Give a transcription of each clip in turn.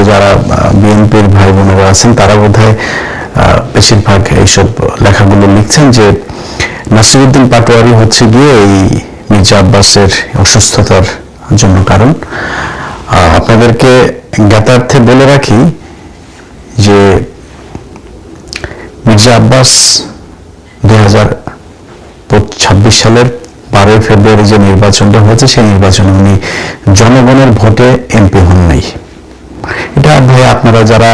হয়তো যারা বিএনপির ভাই বোনেরা আছেন তারা বোধহয় বেশিরভাগ এইসব লেখাগুলো লিখছেন যে নাসিরউদ্দিন পাটোয়ারি হচ্ছে গিয়ে এই মির্জা আব্বাসের অসুস্থতার জন্য কারণ। আপনাদেরকে জ্ঞাতার্থে বলে রাখি যে মির্জা আব্বাস 2026 সালের 12 ফেব্রুয়ারি যে নির্বাচনটা হয়েছে সেই নির্বাচনে উনি জনগণের ভোটে এমপি হন নাই। এটা ভাই আপনারা যারা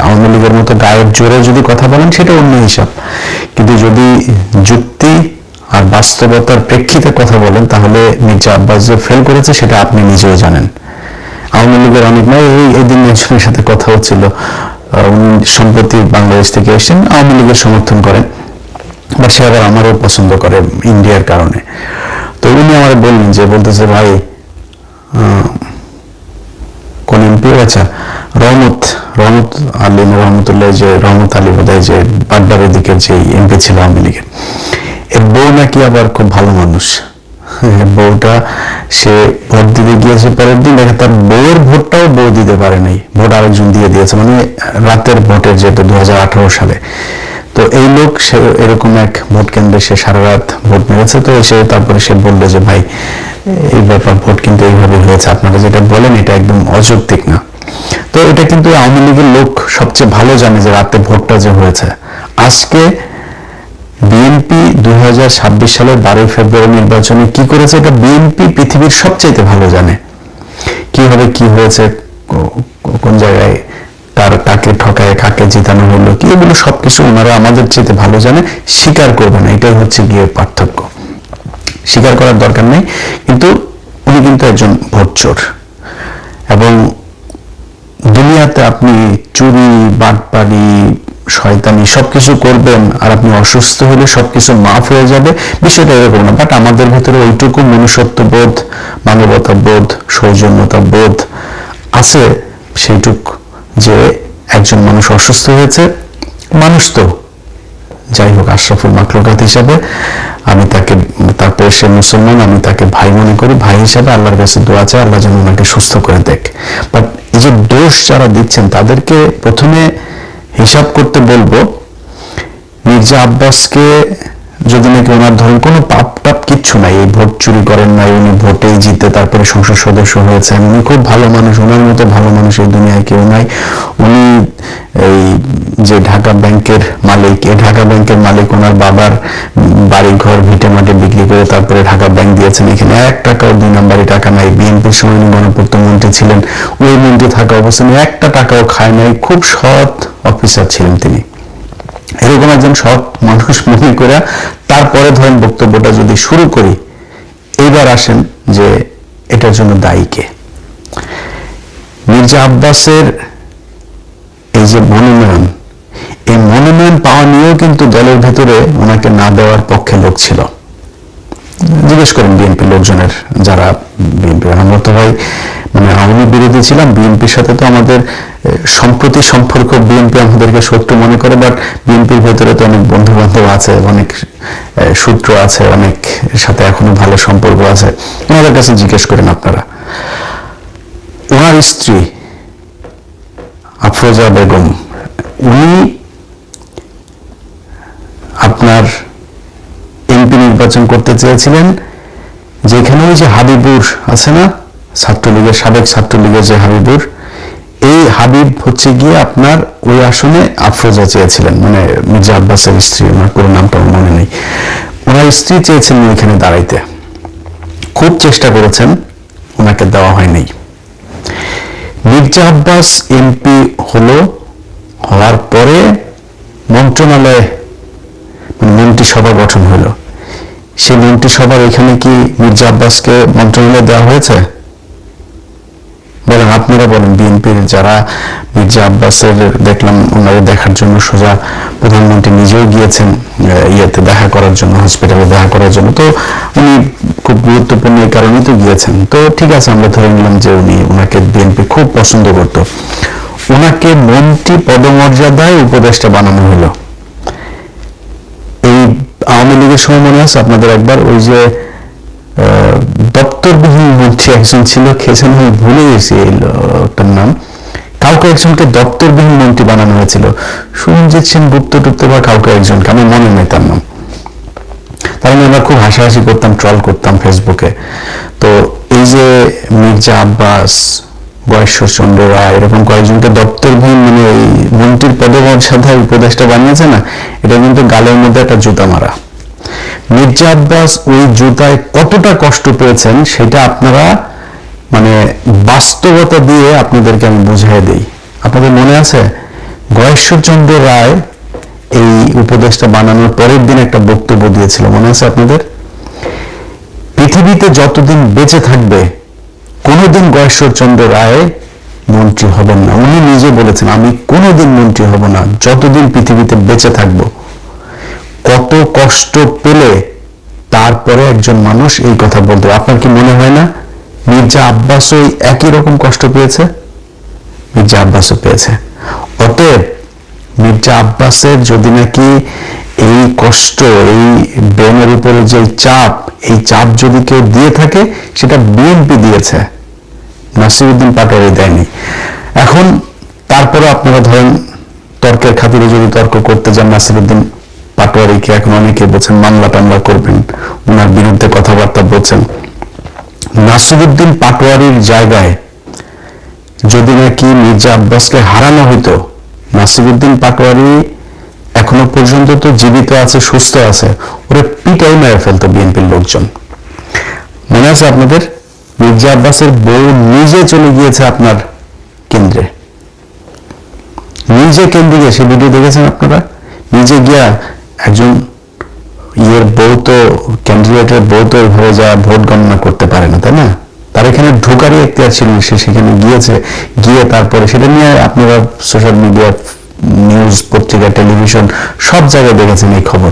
আওয়ামী লীগের মতো গায়ের জোরে যদি কথা বলেন সেটা অন্য হিসাব, কিন্তু যদি যুক্তি আর বাস্তবতার প্রেক্ষিতে কথা বলেন তাহলে মির্জা আব্বাস যে ফেল করেছে সেটা আপনি নিজেও জানেন। আওয়ামী লীগের অনেক নয়, এই দিন একজনের সাথে কথা হচ্ছিল, উনি সম্প্রতি বাংলাদেশ থেকে এসেছেন, আওয়ামী লীগের সমর্থন করেন, বাট সে আবার আমারও পছন্দ করে ইন্ডিয়ার কারণে। তো উনি আমার বললেন যে বলতেছে ভাই কোন এমপি, আচ্ছা রহমত আলী রহমতুল্লাহ, যে রহমত আলী বোধহয় যে বাড্ডারের দিকের যে এমপি ছিল আওয়ামী লীগের, এর বউ নাকি আবার খুব ভালো মানুষ। বউটা সে ভোট দিতে গিয়েছে, পরের দিন দেখে তার বউয়ের ভোটটাও বউ দিতে পারে নাই, ভোট আরেকজন দিয়ে দিয়েছে, মানে রাতের ভোটের যেটা 2018 সালে। তো এই লোক সে এরকম এক ভোট কেন্দ্রে সে সারা রাত ভোট মেরেছে। তো সে তারপরে সে বললো যে ভাই এই ব্যাপার, ভোট কিন্তু এইভাবে হয়েছে, আপনারা যেটা বলেন এটা একদম অযৌক্তিক না। তো এটা কিন্তু আওয়ামী লীগের লোক সবচেয়ে ভালো জানে যে রাতে ভোটটা যে হয়েছে। আজকে বিএনপি 2026 সালের 12 ফেব্রুয়ারি নির্বাচনে কি করেছে এটা বিএনপি পৃথিবীর সবচাইতে ভালো জানে, কিভাবে কি হয়েছে, কোন জায়গায় কাকে ঠকায় কাকে জিতানো হলো, কি এগুলো সবকিছু ওনারা আমাদের চেয়ে ভালো জানে, স্বীকার করবে না। এটাই হচ্ছে গিয়ে পার্থক্য, স্বীকার করার দরকার নেই। কিন্তু উনি কিন্তু একজন ভোটচোর, এবং দুনিয়াতে আপনি চুরি বাটপারি শয়তানি সবকিছু করবেন আর আপনি অসুস্থ হলে সবকিছু মাফ হয়ে যাবে, বিষয়টা এরকম না। বাট আমাদের ভেতরে ওইটুকু মনুষ্যত্ববোধ, মানবতা বোধ, সৌজন্যতা বোধ আছে সেইটুক যে একজন মানুষ অসুস্থ হয়েছে, মানুষ তো যাই হোক আশরাফুল মাখলুকাত হিসাবে আমি তাকে, তারপরে সে মুসলমান, আমি তাকে ভাই মনে করি, ভাই হিসাবে আল্লাহর কাছে দোয়া চাই আল্লাহ যেন ওনাকে সুস্থ করে দেখ। বাট এই যে দোষ যারা দিচ্ছেন তাদেরকে প্রথমে হিসাব করতে বলবো, মির্জা আব্বাসকে যদি নাকি ওনার ধরুন কোনো পাপ টাপ কিচ্ছু নাই, এই ভোট চুরি করেন নাই, উনি ভোটেই জিতে তারপরে সংসদ সদস্য হয়েছেন, উনি খুব ভালো মানুষ, ওনার মতো ভালো মানুষ এই দুনিয়ায় কেউ নাই। উনি এই যে ঢাকা ব্যাংকের মালিক, এই ঢাকা ব্যাংকের মালিক ওনার বাবার বাড়ি ঘর ভিটে মাটি বিক্রি করে তারপরে ঢাকা ব্যাংক দিয়েছেন, এখানে 1 টাকাও 2 নম্বরই টাকা নাই। বিএনপির সময় উনি গণপূর্ত মন্ত্রী ছিলেন, ওই মন্ত্রী থাকা অবস্থায় 1 টাকাও খায় নাই, খুব সৎ অফিসার ছিলেন তিনি। এরকম একজন সৎ মানুষ মনে করে তারপরে ধরেন বক্তব্যটা যদি শুরু করি, এইবার আসেন যে এটার জন্য দায়ী কে। মির্জা আব্বাসের এই যে মনোনয়ন, এই মনোনয়ন পাওয়া নিয়েও কিন্তু দলের ভেতরে ওনাকে না দেওয়ার পক্ষে লোক ছিল। জিজ্ঞেস করেন বিএনপি লোকজনের, যারা বিএনপি, আমরা তো ভাই মানে আওয়ামী বিরোধী ছিলাম, বিএনপির সাথে তো আমাদের সম্প্রতি সম্পর্ক, বিএনপি আমাদেরকে শত্রু মনে করে, বাট বিএনপির ভেতরে তো অনেক বন্ধু বান্ধব আছে, অনেক সূত্র আছে, অনেক সাথে এখনো ভালো সম্পর্ক আছে। ওনাদের কাছে জিজ্ঞেস করেন আপনারা। ওনার স্ত্রী আফরোজা বেগম, উনি আপনার এমপি নির্বাচন করতে চেয়েছিলেন, যেখানে ওই যে হাবিবুর আছে না, ছাত্রলীগের সাবেক ছাত্রলীগের যে হাবিবুর, এই হাবিব হচ্ছে গিয়ে আপনার ওই আসনে আফরোজা চেয়েছিলেন, মানে মির্জা আব্বাসের স্ত্রী, ওনার পুরো নামটা মনে নেই, ওনার স্ত্রী চেয়েছিলেন ওইখানে দাঁড়াইতে, খুব চেষ্টা করেছেন, ওনাকে দেওয়া হয়নি। মির্জা আব্বাস এমপি হওয়ার পরে মন্ত্রণালয়ে মন্ত্রিসভা গঠন হলো, সেই মন্ত্রিসভার এখানে কি মির্জা আব্বাসকে মন্ত্রণালয়ে দেওয়া হয়েছে? বলেন, আপনারা বলেন। বিএনপির যারা মির্জা আব্বাসের দেখলাম ওনারা দেখার জন্য সোজা প্রধানমন্ত্রী নিজেও গিয়েছেন ইয়েতে দেখা করার জন্য, হসপিটালে দেখা করার জন্য, তো উনি খুব গুরুত্বপূর্ণ এই কারণেই তো গিয়েছেন। তো ঠিক আছে, আমরা ধরে নিলাম যে ওনাকে বিএনপি খুব পছন্দ করত, ওনাকে মন্ত্রী পদমর্যাদায় উপদেষ্টা বানানো হলো। এই আওয়ামী লীগের সময় মনে আছে আপনাদের একবার ওই যে দপ্তরবিহীন মন্ত্রী একজন ছিল, খেয়েছেন, আমি ভুলে গেছি এই লোকটার নাম, কাউকে একজনকে দপ্তরবিহীন মন্ত্রী বানানো হয়েছিল, সুরঞ্জিত সেন গুপ্ত টুপ্ত বা কাউকে একজনকে, আমার মনে নেই তার নাম। তার আমরা খুব হাসাহাসি করতাম, ট্রল করতাম ফেসবুকে। তো এই যে মির্জা আব্বাস, গয়েশ্বরচন্দ্র রায়, এরকম কয়েকজনকে দপ্তরবিহীন মানে এই মন্ত্রীর পদমর্যাদায় উপদেষ্টা বানিয়েছে না, এটা কিন্তু গালের মধ্যে একটা জুতা মারা। মির্জা আব্বাস ওই জুতায় কতটা কষ্ট পেয়েছেন সেটা আপনারা মানে বাস্তবতা দিয়ে আপনাদেরকে আমি বুঝিয়ে দিই। আপনাদের মনে আছে গয়েশ্বরচন্দ্র রায় এই উপদেশটা বানানোর পরের দিন একটা বক্তব্য দিয়েছিল, মনে আছে আপনাদের? পৃথিবীতে যতদিন বেঁচে থাকবে কোনোদিন গয়েশ্বরচন্দ্র রায় মন্ত্রী হবেন না। উনি নিজে বলেছেন, আমি কোনোদিন মন্ত্রী হব না যতদিন পৃথিবীতে বেঁচে থাকবো। কত কষ্ট পেলে তারপরে একজন মানুষ এই কথা বলতে, আপনার কি মনে হয় না মির্জা আব্বাসও একই রকম কষ্ট পেয়েছে? মির্জা আব্বাসও পেয়েছে। অতএব মির্জা আব্বাসের যদি নাকি এই কষ্ট, এই ব্রেনের উপরে যে চাপ, এই চাপ যদি কেউ দিয়ে থাকে সেটা বিএনপি দিয়েছে, নাসিরউদ্দিন পাটোয়ারি দেয়নি। এখন তারপরে আপনারা ধরেন তর্কের খাতিরে যদি তর্ক করতে যান, নাসিরউদ্দিন পাটোয়ারিকে এখন অনেকে বলছেন মামলা টামলা করবেন, ওনার বিরুদ্ধে কথাবার্তা বলছেন। নাসিরউদ্দিন পাটোয়ারির জায়গায় যদি নাকি মির্জা আব্বাসকে হারানো হইতো, নাসিরউদ্দিন পাটোয়ারি এখনো পর্যন্ত তো জীবিত আছে, সুস্থ আছে, ওরা পিটাই মেরে ফেলতো বিএনপির লোকজন। মনে আছে আপনাদের? মির্জা আব্বাসের বউ নিজে চলে গিয়েছে আপনার কেন্দ্রে, নিজে কেন্দ্রে গিয়ে, সে ভিডিও দেখেছেন আপনারা? নিজে গিয়া একজন ইয়ের বউ তো, ক্যান্ডিডেটের বউ তো ওইভাবে যা ভোট গণনা করতে পারে না, তাই না? তার এখানে ঢোকারই এখতিয়ার ছিল, সে সেখানে গিয়েছে, গিয়ে তারপরে সেটা নিয়ে আপনারা সোশ্যাল মিডিয়া, নিউজ, পত্রিকা, টেলিভিশন সব জায়গায় দেখেছেন এই খবর।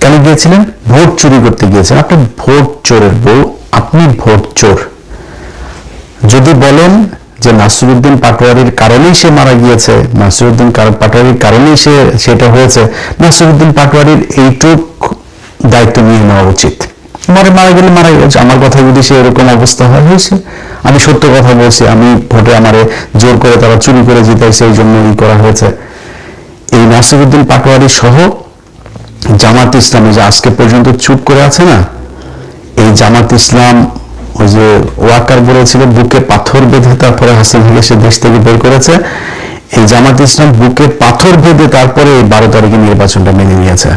কেন গিয়েছিলেন? ভোট চুরি করতে গিয়েছেন। আপনি ভোট চোরের বউ, আপনি ভোট চোর। যদি বলেন যে নাসিরউদ্দিন পাটোয়ারির কারণেই সে মারা গিয়েছে, নাসিরউদ্দিন পাটোয়ারির কারণেই সেটা হয়েছে, নাসিরউদ্দিন পাটোয়ারির এইটুক দায়িত্ব নিয়ে নেওয়া উচিত। মারা গেলে মারা গেছে, আমার কথা যদি সে এরকম অবস্থা হয়েছে, আমি সত্য কথা বলছি, আমি ভোটে আমারে জোর করে তারা চুরি করে জিতাইছে, এই জন্য করা হয়েছে। এই নাসিরউদ্দিন পাটোয়ারি সহ জামাত ইসলামে যে আজকে পর্যন্ত চুপ করে আছে না, এই জামাত ইসলাম ওই যে ওয়াকার বলেছিল বুকে পাথর বেঁধে তারপরে হাসিনাকে সে দেশ থেকে বের করেছে, এই জামাত ইসলাম বুকে পাথর বেঁধে তারপরে এই 12 তারিখে নির্বাচনটা মেনে নিয়েছে।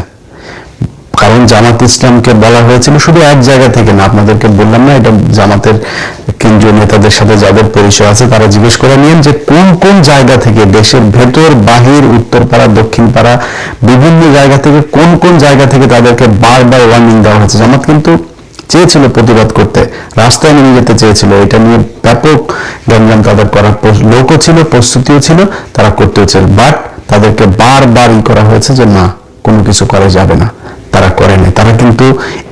কারণ জামাত ইসলামকে বলা হয়েছিল শুধু এক জায়গা থেকে না, আপনাদেরকে বললাম না, এটা জামাতের কেন্দ্রীয় নেতাদের সাথে যাদের পরিচয় আছে তারা জিজ্ঞেস করে নিন যে কোন কোন জায়গা থেকে, দেশের ভেতর বাহির, উত্তরপাড়া, দক্ষিণপাড়া, বিভিন্ন জায়গা থেকে, কোন কোন জায়গা থেকে তাদেরকে বারবার ওয়ার্নিং দেওয়া হয়েছে। জামাত কিন্তু চেয়েছিল প্রতিবাদ করতে, রাস্তায় নেমে যেতে চেয়েছিল, এটা নিয়ে ব্যাপক গ্যাঞ্জাম তাদের করার লোকও ছিল, প্রস্তুতিও ছিল, তারা করতেও ছিল, বাট তাদেরকে বারবার করা হয়েছে যে না, কোনো কিছু করা যাবে না। তারা করে নাই। তারা কিন্তু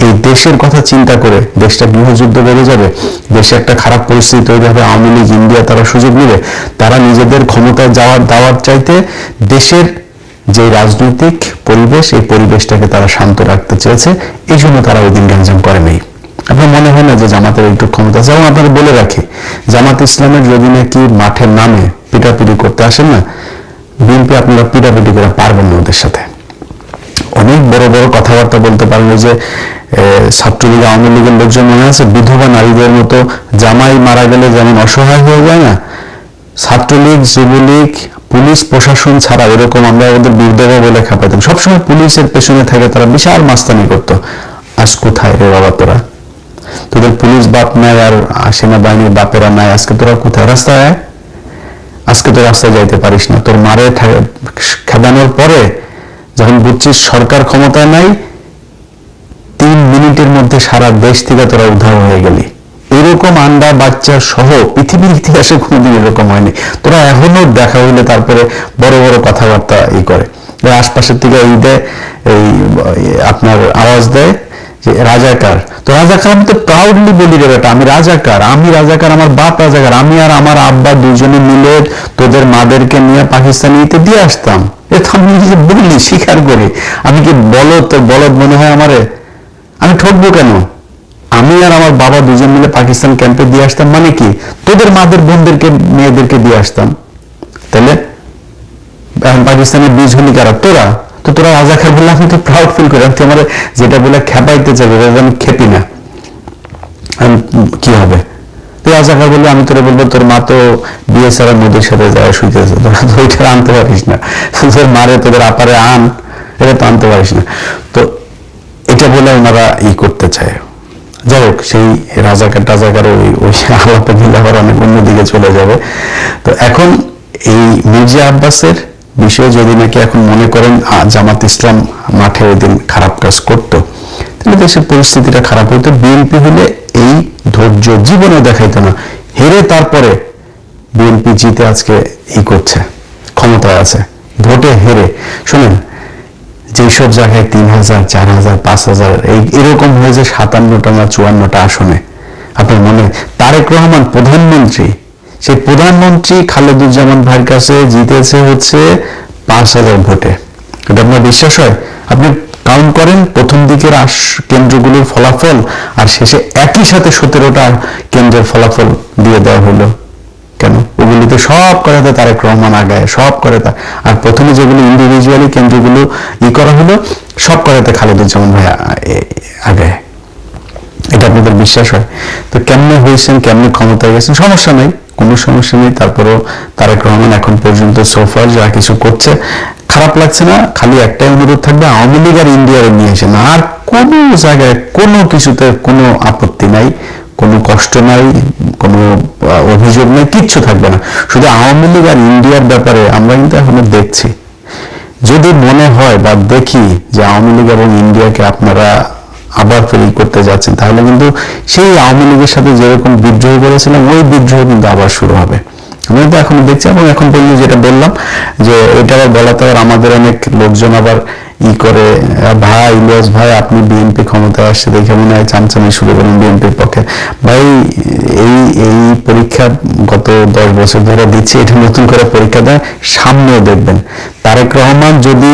এই দেশের কথা চিন্তা করে, দেশটা গৃহযুদ্ধ বেড়ে যাবে, দেশে একটা খারাপ পরিস্থিতি তৈরি হবে, আওয়ামী লীগ, ইন্ডিয়া তারা সুযোগ নেবে, তারা নিজেদের ক্ষমতায় দাওয়ার চাইতে দেশের যে রাজনৈতিক পরিবেশ, এই পরিবেশটাকে তারা শান্ত রাখতে চেয়েছে, এই জন্য তারা ওই দিন গ্যাঞ্জাম করে নাই। আপনার মনে হয় না যে জামাতের একটু ক্ষমতা আছে? এবং আপনাদের বলে রাখি, জামাত ইসলামের যদি নাকি মাঠের নামে পিটাপিটি করতে আসেন না, বিএনপি আপনারা পিটাপিটি করে পারবেন না ওদের সাথে। অনেক বড় বড় কথাবার্তা বলতে পারেন। যে ছাত্রলীগ, আওয়ামী লীগের লোকজন মনে আছে বিধবা নারীদের মতো জামাই মারা গেলে যেমন অসহায় হয়ে যায় না, ছাত্রলীগ, যুবলীগ, পুলিশ প্রশাসন ছাড়া এরকম আমরা ওদের বিধবা বলে খেপাতাম, সবসময় পুলিশের পেছনে থাকে, তারা বিশাল মাস্তানি করতো। আজ কোথায় রে বাবা তোরা? তোদের পুলিশ বাপ নাই আর সেনাবাহিনীর বাপেরা নাই, আজকে তোরা কোথায়? রাস্তায়? আজকে তো রাস্তায় যাইতে পারিস না, তোর মারে খেদানোর পরে যখন বুঝছিস সরকার ক্ষমতায় নাই, 3 মিনিটের মধ্যে সারা দেশ থেকে তোরা উদ্ধার হয়ে গেলি। এরকম আন্ডা বাচ্চা সহ পৃথিবীর ইতিহাসে কোনোদিন এরকম হয়নি। তোরা এখনো দেখা হইলে তারপরে বড় বড় কথাবার্তা করে, আশপাশের থেকে এই আপনার আওয়াজ দেয় যে রাজাকার। তো রাজাকার আমি তো প্রাউডলি বলি রে বেটা, আমি রাজাকার, আমার বাপ রাজাকার, আমি আর আমার আব্বা দুজনে মিলে তোদের মাদেরকে নিয়ে পাকিস্তানিতে দিয়ে আসতাম। এটা আমি বললি, স্বীকার করি। আমি কি বলদ, তোর বলদ মনে হয় আমারে? আমি ঠকবো কেন? আমি আর আমার বাবা দুজন মিলে পাকিস্তান ক্যাম্পে দিয়ে আসতাম, মানে কি তোদের মাদের বোনদেরকে মেয়েদেরকে দিয়ে আসতাম। তাহলে পাকিস্তানের বীজ হলি কারা? তোরা। তো তোরা রাজাকার বললে আমি তো প্রাউড ফিল করি, তুই আমার যেটা বলে খেপাইতে চাইবে আমি খেপি না, কি হবে? তুই রাজাকার বললে আমি তোরা বলবো তোর মা তো বিয়ে ছাড়া মোদের সাথে যায় শুইতেছে, তোরা তো ওইটা আনতে পারিস না, তোদের মারে তোদের আপারে আন, এটা তো আনতে পারিস না। তো এটা বলে ওনারা করতে চায়। যাই হোক, সেই রাজাকার টাজাকার ওই আলাপে দিলে আবার অনেক অন্যদিকে চলে যাবে। তো এখন এই মির্জা আব্বাসের বিষয়ে যদি নাকি এখন মনে করেন জামাত ইসলাম মাঠে ওই দিন খারাপ কাজ করতো, তাহলে দেশের পরিস্থিতিটা খারাপ হতো। বিএনপি হলে এই ধৈর্য জীবনে দেখাইতো না, হেরে তারপরে বিএনপি জিতে আজকে করছে, ক্ষমতায় আছে, ভোটে হেরে। শোনেন, যেসব জায়গায় 3000, 4000, 5000 এরকম হয়েছে 57টা না 54টা আসনে, আপনার মনে তারেক রহমান প্রধানমন্ত্রী, সেই প্রধানমন্ত্রী খালেদুজ্জামান ভাইয়ের কাছে জিতেছে হচ্ছে 5000 ভোটে। এটা আপনার বিশ্বাস হয়? আপনি কাউন্ট করেন প্রথম দিকের কেন্দ্রগুলোর ফলাফল আর শেষে একই সাথে 17টা কেন্দ্রের ফলাফল দিয়ে দেওয়া হলো। কেন? ওগুলিতে সব করাতে তারেক রহমান আগায়, সব করাতে। আর প্রথমে যেগুলো ইন্ডিভিজুয়ালি কেন্দ্রগুলো করা হলো, সব করাতে খালেদুজ্জামান ভাই আগায়। এটা আপনাদের বিশ্বাস হয়? তো কেমনে হয়েছেন, কেমনে ক্ষমতায় গেছেন, সমস্যা নেই, কোনো সমস্যা নেই। তারপরেও তারেক রহমান এখন পর্যন্ত সোফার যা কিছু করছে খারাপ লাগছে না। খালি একটাই অনুরোধ থাকবে, আওয়ামী লীগ আর ইন্ডিয়ারে নিয়ে এসে না, আর কোনো জায়গায় কোনো কিছুতে কোনো আপত্তি নাই, কোনো কষ্ট নাই, কোনো অভিযোগ নেই, কিচ্ছু থাকবে না। শুধু আওয়ামী লীগ আর ইন্ডিয়ার ব্যাপারে আমরা কিন্তু এখনো দেখছি, যদি মনে হয় বা দেখি যে আওয়ামী লীগ এবং ইন্ডিয়াকে আপনারা আবার ফেরি করতে যাচ্ছেন, তাহলে কিন্তু সেই আওয়ামী লীগের সাথে যেরকম বিদ্রোহ করেছিলাম ওই বিদ্রোহ কিন্তু আবার শুরু হবে। আমি তো এখন দেখছি, এবং এখন পর্যন্ত যেটা বললাম যে এটা আবার বলাতে আবার আমাদের অনেক লোকজন আবার করে, ভাই ইলিয়াস ভাই আপনি বিএনপি ক্ষমতায় আসছে দেখে মনে হয় চামচামি শুরু করেন বিএনপির পক্ষে। ভাই এই পরীক্ষা গত 10 বছর ধরে দিচ্ছে, এটা নতুন করে পরীক্ষা দেয়, সামনেও দেখবেন তারেক রহমান যদি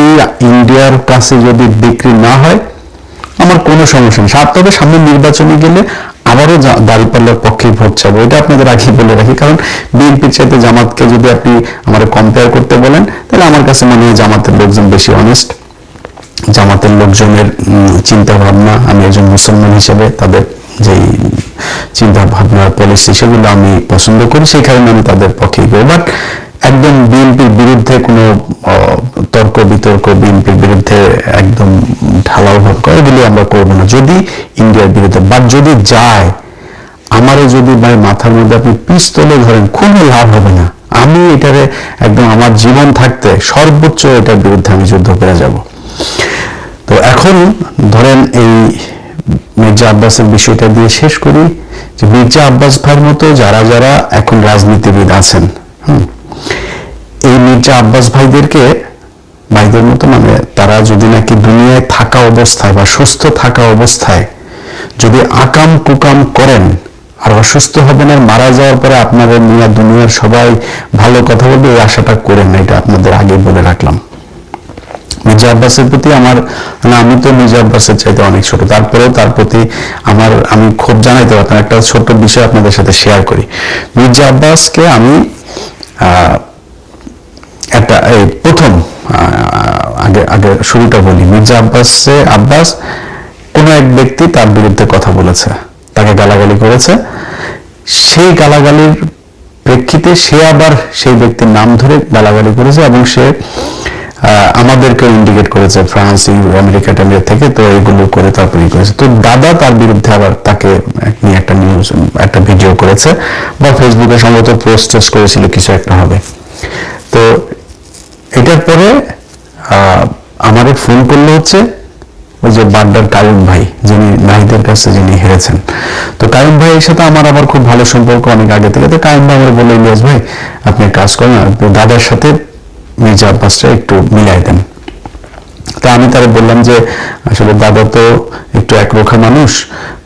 ইন্ডিয়ার কাছে যদি বিক্রি না হয় আমার কোনো সমস্যা নেই। তবে সামনে নির্বাচনে গেলে আবারও দাঁড়িপাল্লার পক্ষে ভোট চাবো, এটা আপনাদের আগে বলে রাখি। কারণ বিএনপির চাইতে জামাতকে যদি আপনি আমার কম্পেয়ার করতে বলেন, তাহলে আমার কাছে মনে হয় জামাতের লোকজন বেশি অনেস্ট। জামাতের লোকজনের চিন্তা ভাবনা, আমি একজন মুসলমান হিসেবে তাদের যেই চিন্তা ভাবনা পলিসি সেগুলো আমি পছন্দ করি, সেই কারণে আমি তাদের পক্ষেই করি। বাট একদম বিএনপির বিরুদ্ধে কোনো তর্ক বিতর্ক, বিএনপির বিরুদ্ধে একদম ঢালাও ভাব করে এগুলি আমরা করবো না যদি ইন্ডিয়ার বিরুদ্ধে। বাট যদি যায়, আমারও যদি ভাই মাথার মধ্যে আপনি পিস্তলে ধরেন, কোনো লাভ হবে না। আমি এটারে একদম আমার জীবন থাকতে সর্বোচ্চ এটার বিরুদ্ধে আমি যুদ্ধ করে যাব। তো এখন ধরেন এই মির্জা আব্বাসের বিষয়টা দিয়ে শেষ করি, যে মির্জা আব্বাস ভাইয়ের মতো যারা যারা এখন রাজনীতিবিদ আছেন, এই মির্জা আব্বাস ভাইদের মতো মানে তারা যদি নাকি দুনিয়ায় থাকা অবস্থায় বা সুস্থ থাকা অবস্থায় যদি আকাম কুকাম করেন, আর অসুস্থ হবেন আর মারা যাওয়ার পরে আপনাদের নিয়ে দুনিয়ার সবাই ভালো কথা বলবে, এই আশাটা করেন না, এটা আপনাদের আগে বলে রাখলাম। মির্জা আব্বাসের প্রতি আমার, আমি তো মির্জা আব্বাসের চাইতে অনেক ছোট, তারপরেও তার প্রতি আমি খুব জানাইতে পারতাম। একটা ছোট্ট বিষয় আপনাদের সাথে শেয়ার করি। মির্জা আব্বাসকে আমি একটা প্রথম আগে শুরুটা বলি। মির্জা আব্বাস কোন এক ব্যক্তি তার বিরুদ্ধে কথা বলেছে, তাকে গালাগালি করেছে, সেই গালাগালির প্রেক্ষিতে সে আবার সেই ব্যক্তির নাম ধরে গালাগালি করেছে, এবং সে আমাদেরকে ইন্ডিকেট করেছে ফ্রান্স, আমেরিকা থেকে, তো এগুলো করে তারপরে করেছে। তো দাদা তার বিরুদ্ধে আবার তাকে নিয়ে একটা নিউজ, একটা ভিডিও করেছে, বা ফেসবুকে সম্ভবত পোস্ট করেছিল, কিছু একটা হবে। তো এটার পরে আমারে ফোন করলো হচ্ছে ওই যে বাড্ডার কায়ুম ভাই, যিনি নাহিদের কাছে যিনি হেরেছেন। তো কায়ুম ভাইয়ের সাথে আমার আবার খুব ভালো সম্পর্ক অনেক আগে থেকে। তো কায়ুম ভাই আমার বললো, ইলিয়াস ভাই আপনি কাজ করেন, দাদার সাথে মির্জা আব্বাসটা একটু মিলাই দেন। তা আমি তারা বললাম যে আসলে দাদা তো একটু একরোখা মানুষ,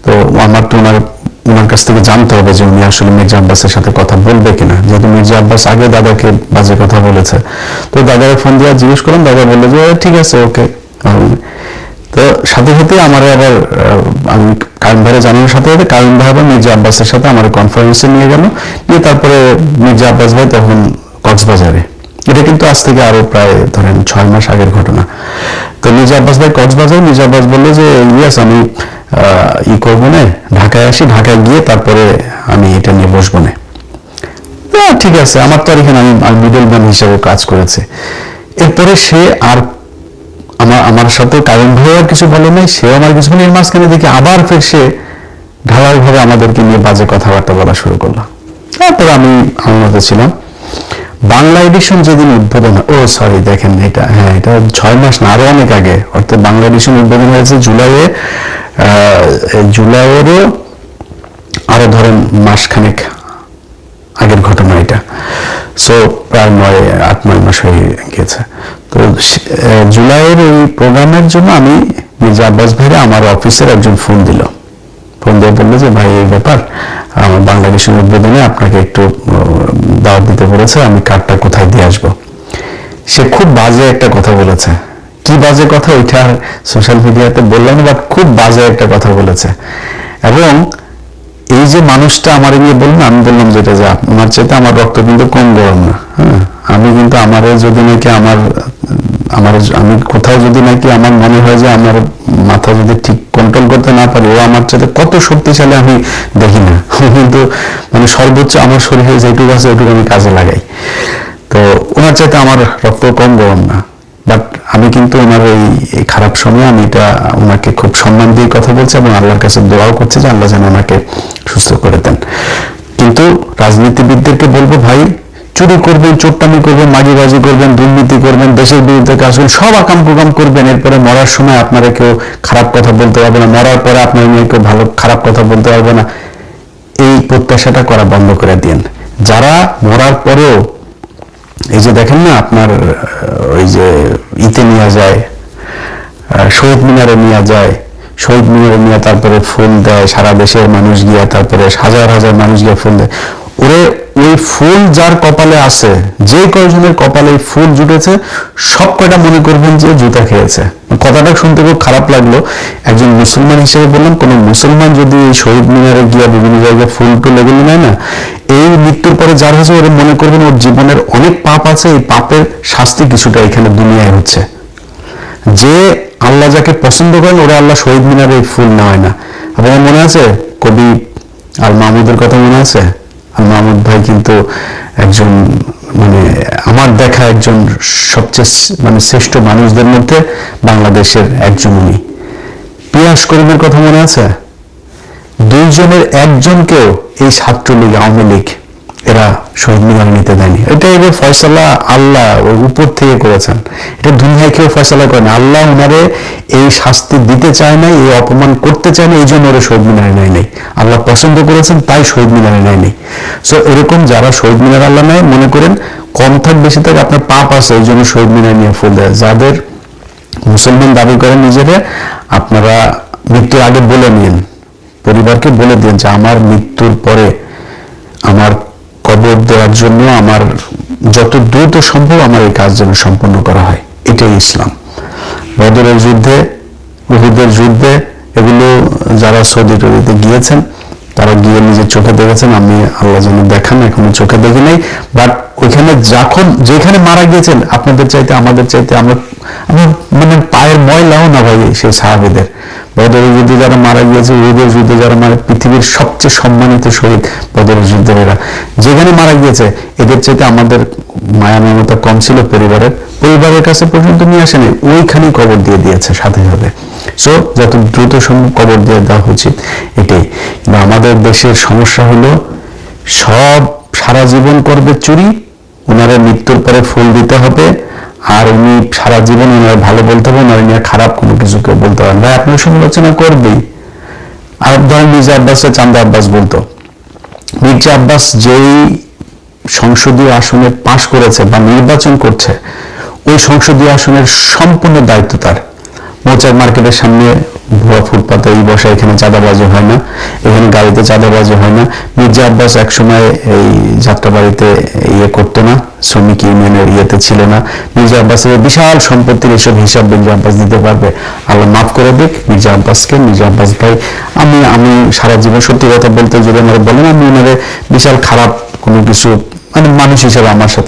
তো আমার তো ওনার কাছ থেকে জানতে হবে যে উনি আসলে মির্জা আব্বাসের সাথে কথা বলবে কিনা, যেহেতু মির্জা আব্বাস আগে দাদাকে বাজে কথা বলেছে। তো দাদাকে ফোন দিয়ে জিজ্ঞেস করলাম, দাদা বললো যে ঠিক আছে, ওকে। তো সাথে সাথে আমার আবার আমি কায়ুম ভাইয়ের জানানোর সাথে সাথে কায়ুম ভাই আবার মির্জা আব্বাসের সাথে আমার কনফারেন্সে নিয়ে গেল, নিয়ে তারপরে মির্জা আব্বাস ভাই তখন কক্সবাজারে। এটা কিন্তু আজ থেকে আরো প্রায় ধরেন 6 মাস আগের ঘটনা। তো মির্জা আব্বাস ভাই কক্সবাজার, মির্জা আব্বাস বললো যে ইলিয়াস আমি করবো না, ঢাকায় আসি, ঢাকায় গিয়ে তারপরে আমি এটা নিয়ে বসবো না। ঠিক আছে, আমার তো আর এখানে আমি মিডল ম্যান হিসেবে কাজ করেছে। এরপরে সে আর আমার সাথে কায়ুম ভাই আর কিছু বলে নাই, সেও আমার কিছু বলে। এর মাঝখানে দেখি আবার ফের সে ঢালাই ভাবে আমাদেরকে নিয়ে বাজে কথাবার্তা বলা শুরু করলো। তারপরে আমি আমার মতো ছিলাম। বাংলা এডিশন যেদিন উদ্বোধন, সরি দেখেন এটা, হ্যাঁ এটা 6 মাস না আরো অনেক আগে, অর্থাৎ বাংলা এডিশন উদ্বোধন হয়েছে জুলাইয়েরও আরো ধরেন মাসখানেক আগের ঘটনা এটা। সো প্রায় 8-9 মাস হয়ে গেছে। তো জুলাইয়ের এই প্রোগ্রামের জন্য আমি মির্জা আব্বাস ভাইরা আমার অফিসের একজন ফোন দিয়ে বললো যে ভাই এই ব্যাপার, আমার বাংলাদেশের উদ্বোধনে আপনাকে একটু দাওয়াত দিতে বলেছে, আমি কার্ডটা কোথায় দিয়ে আসবো। সে খুব বাজে একটা কথা বলেছে। কি বাজে কথা ওইটা সোশ্যাল মিডিয়াতে বললাম, বাট খুব বাজে একটা কথা বলেছে। এবং এই যে মানুষটা আমার নিয়ে বললেন, আমি বললাম যেটা যে আমার চাইতে আমার রক্ত কিন্তু কম গরম না। হ্যাঁ, আমি কিন্তু আমারে যদি নাকি আমি কোথাও যদি নাকি আমার মনে হয় যে আমার মাথা যদি ঠিক কন্ট্রোল করতে না পারি, ও আমার চাইতে কত শক্তিশালী আমি দেখি না। কিন্তু মানে সর্বোচ্চ আমার শরীরে যেটুকু আছে ওইটুকু আমি কাজে লাগাই। তো ওনার চাইতে আমার রক্ত কম গরম না, বাট আমি কিন্তু ওনার এই খারাপ সময় আমি এটা ওনাকে খুব সম্মান দিয়ে কথা বলছি এবং আল্লাহর কাছে দোয়াও করছি যে আল্লাহ যেন ওনাকে সুস্থ করে দেন। কিন্তু রাজনীতিবিদদেরকে বলবো, ভাই চুরি করবেন, চোট্টামি করবেন, মাগিবাজি করবেন, দুর্নীতি করবেন, দেশের বিরুদ্ধে কাজ করবেন, সব আকাম কুকাম করবেন, এরপরে মরার সময় আপনারা কেউ খারাপ কথা বলতে পারবে না, মরার পরে আপনার নিয়ে কেউ খারাপ কথা বলতে পারবে না। এই প্রত্যাশাটা করা বন্ধ করে দিন। যারা মরার পরেও এই যে দেখেন না আপনার ওই যে ইতে নিয়ে যায়, শহীদ মিনারে নিয়ে যায়, শহীদ মিনারে নিয়ে তারপরে ফুল দেয়, সারা দেশের মানুষ গিয়া, তারপরে হাজার হাজার মানুষ গিয়া ফুল দেয়। ওই ফুল যার কপালে আছে, যে কয়জনের কপালে ফুল জুটেছে, সব কয়টা মনে করবেন যে জুতা খেয়েছে। কথাটা শুনতে খুব খারাপ লাগলো, একজন মুসলমান হিসেবে বললাম, কোন মুসলমান যদি শহীদ মিনারে গিয়া বিভিন্ন জায়গায় ফুল টুল এগুলো নেয় না, এই মৃত্যুর পরে যার হচ্ছে ওরা মনে করবেন ওর জীবনের অনেক পাপ আছে, এই পাপের শাস্তি কিছুটা এখানে দুনিয়ায় হচ্ছে। যে আল্লাহ যাকে পছন্দ করেন ওরা আল্লাহ শহীদ মিনারে এই ফুল নেওয়ায় না। আপনার মনে আছে কবি আল মাহমুদের কথা মনে আছে? আল মাহমুদ ভাই কিন্তু একজন মানে আমার দেখা একজন সবচেয়ে মানে শ্রেষ্ঠ মানুষদের মধ্যে বাংলাদেশের একজন। উনি পিয়াস করিমের কথা মনে আছে? 2 জনের একজনকেও এই ছাত্রলীগ, আওয়ামী লীগ এরা শহীদ মিনার নিতে দেয়নি। এটা এবার ফয়সালা আল্লাহ ওই উপর থেকে করেছেন, এটা দুনিয়ায় কেউ ফয়সালা করেন। আল্লাহ ওনারে এই শাস্তি দিতে চায় নাই, এই অপমান করতে চায় না, এই জন্য ওরা শহীদ মিনারে নেয় নাই। আল্লাহ পছন্দ করেছেন তাই শহীদ মিনারে নেয় নাই। সো এরকম যারা শহীদ মিনার আল্লাহ নেয়, মনে করেন কম থাক বেশি থাক আপনার পাপ আছে, এই জন্য শহীদ মিনার নিয়ে ফুল দেয়। যাদের মুসলমান দাবি করেন নিজেরা, আপনারা মৃত্যুর আগে বলে নিন, পরিবারকে বলে দিন যে আমার মৃত্যুর পরে আমার কবর দেওয়ার জন্য আমার যত দ্রুত সম্ভব আমার এই কাজ যেন সম্পন্ন করা হয়। এটাই ইসলাম। বদরের যুদ্ধে, উহুদের যুদ্ধে, এগুলো যারা সৌদি টদিতে গিয়েছেন তারা গিয়ে নিজের চোখে দেখেছেন। আমি আল্লাহ যেন দেখান, এখনো চোখে দেখি নাই, বাট ওইখানে যেখানে মারা গিয়েছেন আপনাদের চাইতে আমাদের চাইতে আমরা মানে পায়ের ময়লাও না ভাই সেই সাহাবীদের। বদরের যুদ্ধে যারা মারা গিয়েছে, উহুদের যুদ্ধে যারা মারা, পৃথিবীর সবচেয়ে সম্মানিত শহীদ বদরের যুদ্ধের এরা যেখানে মারা গিয়েছে, এদের চাইতে আমাদের মায়া মমতা কম ছিল। পরিবারের কাছে পর্যন্ত নিয়ে আসেনি, ওইখানেই কবর দিয়ে দিয়েছে সাথে সাথে। সো যত দ্রুত সম্ভব কবর দিয়ে দেওয়া উচিত এটাই। কিন্তু আমাদের দেশের সমস্যা হলো সব সারা জীবন করবে চুরি, ওনারা মৃত্যুর পরে ফুল দিতে হবে, আর উনি সারা জীবন ওনারা ভালো বলতে হবে, ওনারা নিয়ে খারাপ কোনো কিছু কেউ বলতে পারেন ভাই, আপনার সমালোচনা করবেই। আর ধরেন মির্জা আব্বাসে চান্দা আব্বাস বলতো, মির্জা আব্বাস যেই সংসদীয় আসনে পাশ করেছে বা নির্বাচন করছে, ওই সংসদীয় আসনের সম্পূর্ণ দায়িত্ব তার। মৌচাক মার্কেটের সামনে ভুয়া ফুটপাতে এই বসা, এখানে চাঁদাবাজি হয় না, এখানে গাড়িতে চাঁদাবাজি হয় না। মির্জা আব্বাস একসময় এই যাত্রাবাড়িতে ইয়ে করতো না, শ্রমিক ইউনিয়নের ইয়েতে ছিল না। মির্জা আব্বাসের বিশাল সম্পত্তির এসব হিসাব মির্জা আব্বাস দিতে পারবে। আল্লাহ মাফ করে দিক মির্জা আব্বাসকে। মির্জা আব্বাস ভাই, আমি সারা জীবন সত্যি কথা বলতে যদি আমার বলেন, আমি ওনারে বিশাল খারাপ কোনো কিছু মানে মানুষ হিসেবে আমার সাথে